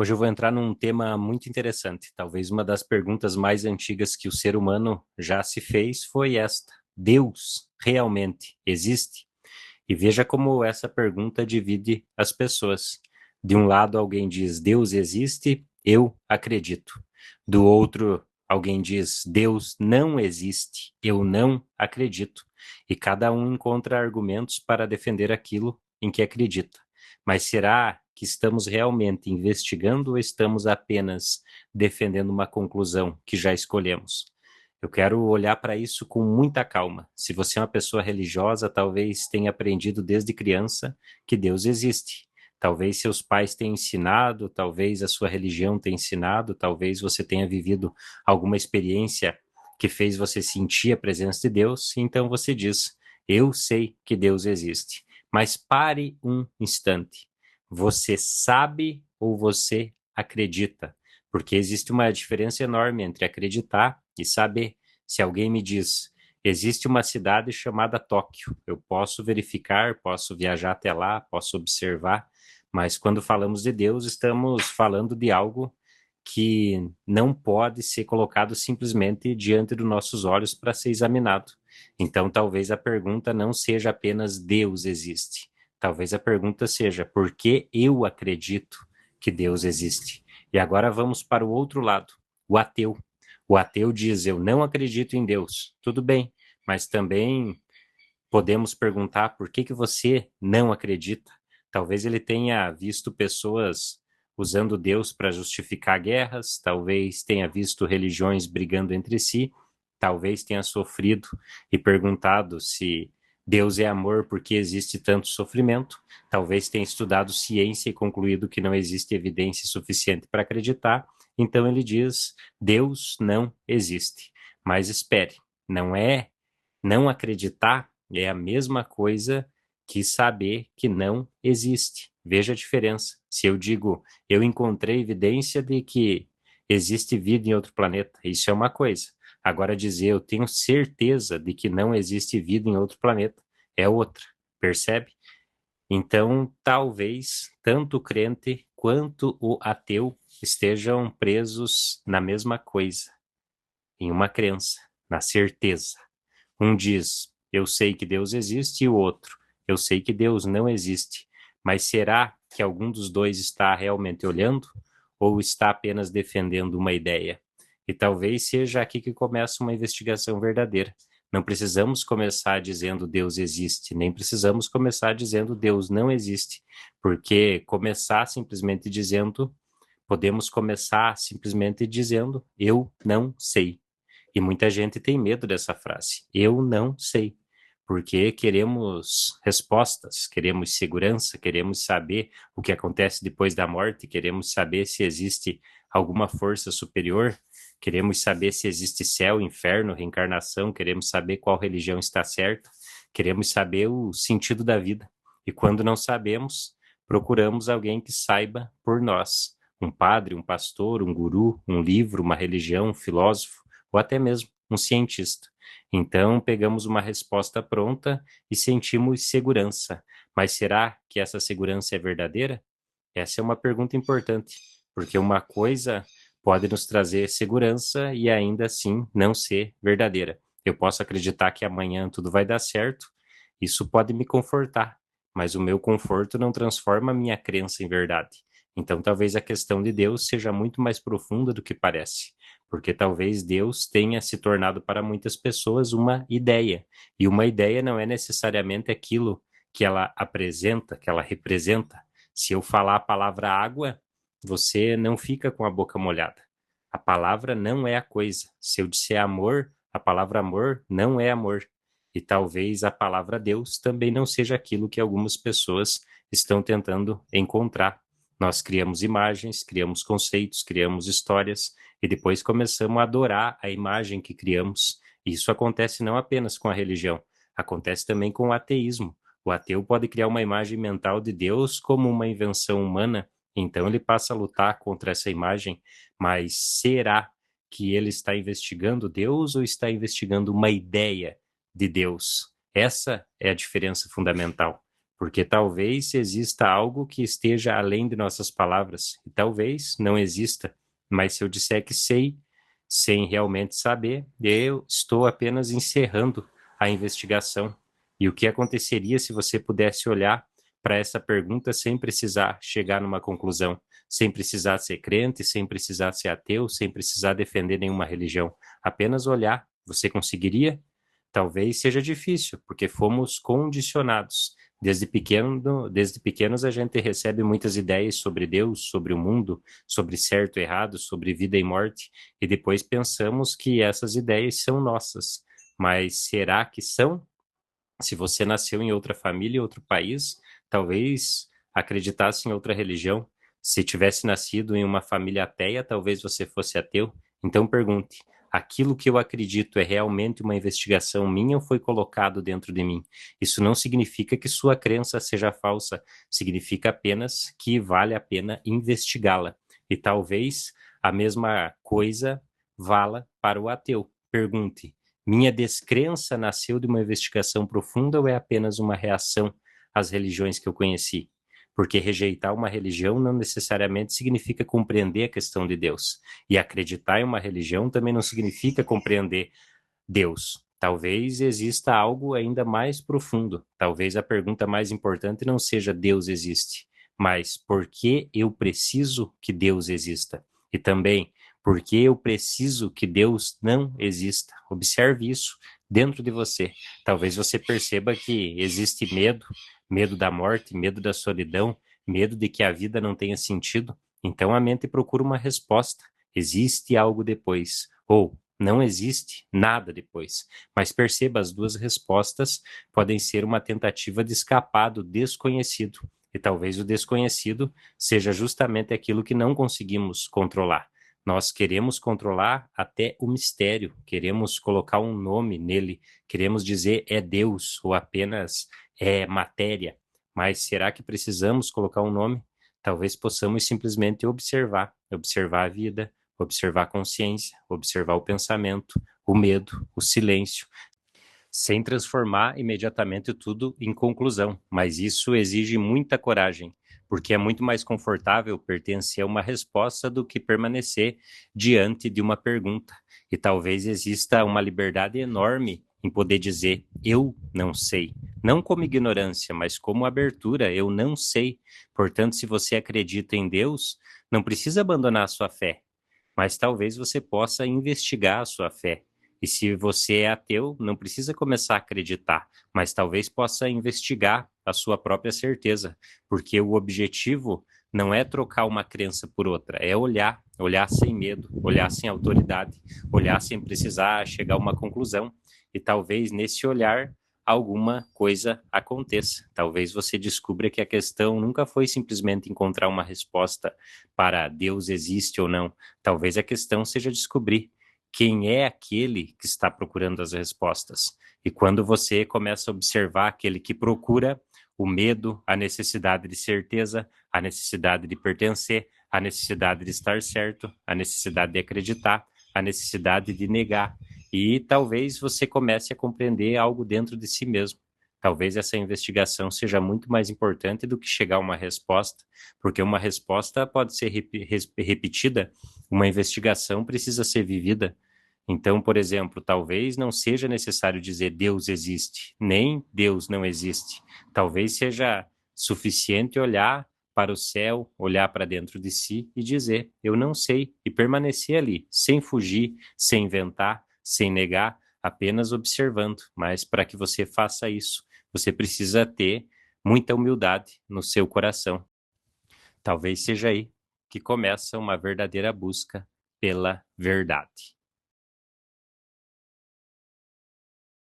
Hoje eu vou entrar num tema muito interessante. Talvez uma das perguntas mais antigas que o ser humano já se fez foi esta: Deus realmente existe? E veja como essa pergunta divide as pessoas. De um lado, alguém diz: Deus existe, eu acredito. Do outro, alguém diz: Deus não existe, eu não acredito. E cada um encontra argumentos para defender aquilo em que acredita. Mas será que estamos realmente investigando ou estamos apenas defendendo uma conclusão que já escolhemos? Eu quero olhar para isso com muita calma. Se você é uma pessoa religiosa, talvez tenha aprendido desde criança que Deus existe. Talvez seus pais tenham ensinado, talvez a sua religião tenha ensinado, talvez você tenha vivido alguma experiência que fez você sentir a presença de Deus, então você diz: Eu sei que Deus existe. Mas pare um instante. Você sabe ou você acredita? Porque existe uma diferença enorme entre acreditar e saber. Se alguém me diz, existe uma cidade chamada Tóquio, eu posso verificar, posso viajar até lá, posso observar, mas quando falamos de Deus, estamos falando de algo que não pode ser colocado simplesmente diante dos nossos olhos para ser examinado. Então, talvez a pergunta não seja apenas Deus existe. Talvez a pergunta seja por que eu acredito que Deus existe? E agora vamos para o outro lado, o ateu. O ateu diz: Eu não acredito em Deus. Tudo bem, mas também podemos perguntar por que você não acredita. Talvez ele tenha visto pessoas usando Deus para justificar guerras, talvez tenha visto religiões brigando entre si, talvez tenha sofrido e perguntado se Deus é amor porque existe tanto sofrimento, talvez tenha estudado ciência e concluído que não existe evidência suficiente para acreditar, então ele diz: Deus não existe. Mas espere, não acreditar é a mesma coisa que saber que não existe. Veja a diferença. Se eu digo, eu encontrei evidência de que existe vida em outro planeta, isso é uma coisa. Agora dizer, eu tenho certeza de que não existe vida em outro planeta, é outra. Percebe? Então, talvez tanto o crente quanto o ateu estejam presos na mesma coisa, em uma crença, na certeza. Um diz, eu sei que Deus existe, e o outro, eu sei que Deus não existe. Mas será que algum dos dois está realmente olhando ou está apenas defendendo uma ideia? E talvez seja aqui que começa uma investigação verdadeira. Não precisamos começar dizendo Deus existe, nem precisamos começar dizendo Deus não existe, porque começar simplesmente dizendo, podemos começar simplesmente dizendo eu não sei. E muita gente tem medo dessa frase. Eu não sei. Porque queremos respostas, queremos segurança, queremos saber o que acontece depois da morte, queremos saber se existe alguma força superior, queremos saber se existe céu, inferno, reencarnação, queremos saber qual religião está certa, queremos saber o sentido da vida. E quando não sabemos, procuramos alguém que saiba por nós. Um padre, um pastor, um guru, um livro, uma religião, um filósofo, ou até mesmo um cientista. Então, pegamos uma resposta pronta e sentimos segurança. Mas será que essa segurança é verdadeira? Essa é uma pergunta importante, porque uma coisa pode nos trazer segurança e ainda assim não ser verdadeira. Eu posso acreditar que amanhã tudo vai dar certo, isso pode me confortar, mas o meu conforto não transforma a minha crença em verdade. Então, talvez a questão de Deus seja muito mais profunda do que parece, porque talvez Deus tenha se tornado para muitas pessoas uma ideia, e uma ideia não é necessariamente aquilo que ela apresenta, que ela representa. Se eu falar a palavra água, você não fica com a boca molhada. A palavra não é a coisa. Se eu disser amor, a palavra amor não é amor. E talvez a palavra Deus também não seja aquilo que algumas pessoas estão tentando encontrar. Nós criamos imagens, criamos conceitos, criamos histórias e depois começamos a adorar a imagem que criamos. Isso acontece não apenas com a religião, acontece também com o ateísmo. O ateu pode criar uma imagem mental de Deus como uma invenção humana, então ele passa a lutar contra essa imagem, mas será que ele está investigando Deus ou está investigando uma ideia de Deus? Essa é a diferença fundamental, porque talvez exista algo que esteja além de nossas palavras, e talvez não exista, mas se eu disser que sei, sem realmente saber, eu estou apenas encerrando a investigação. E o que aconteceria se você pudesse olhar para essa pergunta sem precisar chegar numa conclusão, sem precisar ser crente, sem precisar ser ateu, sem precisar defender nenhuma religião, apenas olhar, você conseguiria? Talvez seja difícil, porque fomos condicionados. Desde pequenos a gente recebe muitas ideias sobre Deus, sobre o mundo, sobre certo e errado, sobre vida e morte, e depois pensamos que essas ideias são nossas. Mas será que são? Se você nasceu em outra família, em outro país, talvez acreditasse em outra religião. Se tivesse nascido em uma família ateia, talvez você fosse ateu. Então pergunte: aquilo que eu acredito é realmente uma investigação minha ou foi colocado dentro de mim? Isso não significa que sua crença seja falsa, significa apenas que vale a pena investigá-la. E talvez a mesma coisa vala para o ateu. Pergunte: minha descrença nasceu de uma investigação profunda ou é apenas uma reação às religiões que eu conheci? Porque rejeitar uma religião não necessariamente significa compreender a questão de Deus. E acreditar em uma religião também não significa compreender Deus. Talvez exista algo ainda mais profundo. Talvez a pergunta mais importante não seja Deus existe, mas por que eu preciso que Deus exista? E também, por que eu preciso que Deus não exista? Observe isso dentro de você. Talvez você perceba que existe medo, medo da morte, medo da solidão, medo de que a vida não tenha sentido. Então a mente procura uma resposta. Existe algo depois. Ou não existe nada depois. Mas perceba, as duas respostas podem ser uma tentativa de escapar do desconhecido. E talvez o desconhecido seja justamente aquilo que não conseguimos controlar. Nós queremos controlar até o mistério, queremos colocar um nome nele, queremos dizer é Deus ou apenas é matéria. Mas será que precisamos colocar um nome? Talvez possamos simplesmente observar, observar a vida, observar a consciência, observar o pensamento, o medo, o silêncio, sem transformar imediatamente tudo em conclusão. Mas isso exige muita coragem, porque é muito mais confortável pertencer a uma resposta do que permanecer diante de uma pergunta. E talvez exista uma liberdade enorme em poder dizer eu não sei, não como ignorância, mas como abertura, eu não sei. Portanto, se você acredita em Deus, não precisa abandonar a sua fé, mas talvez você possa investigar a sua fé. E se você é ateu, não precisa começar a acreditar, mas talvez possa investigar a sua própria certeza, porque o objetivo não é trocar uma crença por outra, é olhar, olhar sem medo, olhar sem autoridade, olhar sem precisar chegar a uma conclusão. E talvez nesse olhar alguma coisa aconteça. Talvez você descubra que a questão nunca foi simplesmente encontrar uma resposta para Deus existe ou não. Talvez a questão seja descobrir quem é aquele que está procurando as respostas. E quando você começa a observar aquele que procura, o medo, a necessidade de certeza, a necessidade de pertencer, a necessidade de estar certo, a necessidade de acreditar, a necessidade de negar. E talvez você comece a compreender algo dentro de si mesmo. Talvez essa investigação seja muito mais importante do que chegar a uma resposta, porque uma resposta pode ser repetida, uma investigação precisa ser vivida. Então, por exemplo, talvez não seja necessário dizer Deus existe, nem Deus não existe. Talvez seja suficiente olhar para o céu, olhar para dentro de si e dizer eu não sei, e permanecer ali, sem fugir, sem inventar, sem negar, apenas observando. Mas para que você faça isso, você precisa ter muita humildade no seu coração. Talvez seja aí que começa uma verdadeira busca pela verdade.